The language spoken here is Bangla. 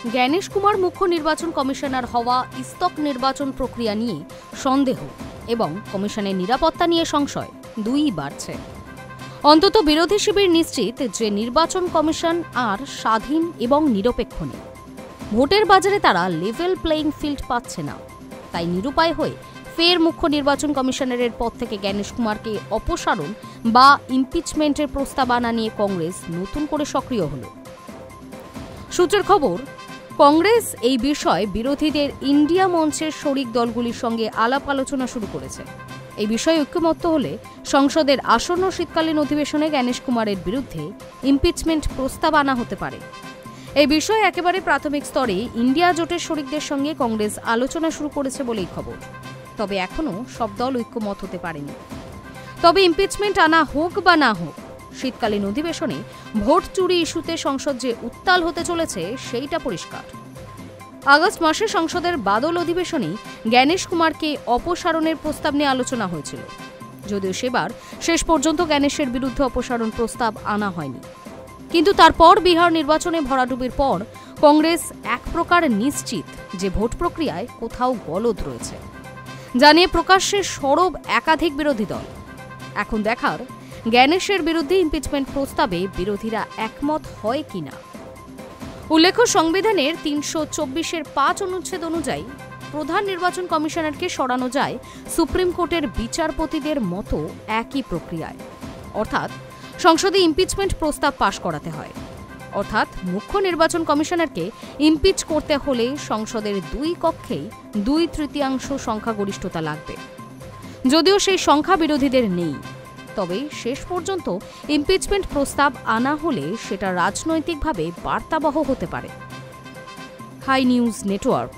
জ্ঞানেশ কুমার মুখ্য নির্বাচন কমিশনার হওয়া ইস্তক নির্বাচন প্রক্রিয়া নিয়ে সন্দেহ এবং কমিশনের নিরাপত্তা নিয়ে সংশয় দুইই বাড়ছে। অন্তত বিরোধী শিবির নিশ্চিত যে নির্বাচন কমিশন আর স্বাধীন এবং নিরপেক্ষ নেই। ভোটের বাজারে তারা লেভেল প্লেইং ফিল্ড পাচ্ছে না। তাই নিরুপায় হয়ে ফের মুখ্য নির্বাচন কমিশনারের পদ থেকে জ্ঞানেশ কুমারকে অপসারণ বা ইমপিচমেন্টের প্রস্তাব আনা নিয়ে কংগ্রেস নতুন করে সক্রিয় হল। সূত্রের খবর, কংগ্রেস এই বিষয়ে বিরোধীদের ইন্ডিয়া মঞ্চের শরিক দলগুলির সঙ্গে আলাপ আলোচনা শুরু করেছে। এই বিষয়ে ঐক্যমত্য হলে সংসদের আসন্ন শীতকালীন অধিবেশনে জ্ঞানেশ কুমারের বিরুদ্ধে ইমপিচমেন্ট প্রস্তাব আনা হতে পারে। এই বিষয়ে একেবারে প্রাথমিক স্তরে ইন্ডিয়া জোটের শরিকদের সঙ্গে কংগ্রেস আলোচনা শুরু করেছে বলেই খবর। তবে এখনও সব দল ঐক্যমত হতে পারেনি। তবে ইমপিচমেন্ট আনা হোক বা না হোক, শীতকালীন অধিবেশনে ভোট চুরি ইস্যুতে সংসদ যে উত্তাল হতে চলেছে সেইটা পরিষ্কার। আগস্ট মাসে সংসদের বাদল অধিবেশনেই জ্ঞানেশ কুমারকে অপসারণের প্রস্তাব নিয়ে আলোচনা হয়েছিল, যদিও সেবার শেষ পর্যন্ত জ্ঞানেশের বিরুদ্ধে অপসারণ প্রস্তাব আনা হয়নি। কিন্তু তারপর বিহার নির্বাচনে ভরাডুবির পর কংগ্রেস এক প্রকার নিশ্চিত যে ভোট প্রক্রিয়ায় কোথাও গলদ রয়েছে, যা নিয়ে প্রকাশ্যে সরব একাধিক বিরোধী দল। এখন দেখার জ্ঞানেশের বিরুদ্ধে ইমপিচমেন্ট প্রস্তাবে বিরোধীরা একমত হয় কিনা। উল্লেখ্য, সংবিধানের ৩২৪-৫ অনুচ্ছেদ অনুযায়ী প্রধান নির্বাচন কমিশনারকে সরানো যায় সুপ্রিম কোর্টের বিচারপতিদের মতো একই প্রক্রিয়ায়, অর্থাৎ সংসদে ইমপিচমেন্ট প্রস্তাব পাশ করাতে হয়। অর্থাৎ মুখ্য নির্বাচন কমিশনারকে ইমপিচ করতে হলে সংসদের দুই কক্ষেই 2/3 সংখ্যাগরিষ্ঠতা লাগবে। যদিও সেই সংখ্যা বিরোধীদের নেই, তবে শেষ পর্যন্ত ইমপিচমেন্ট প্রস্তাব আনা হলে সেটা রাজনৈতিকভাবে বার্তাবহ হতে পারে। Hi news network.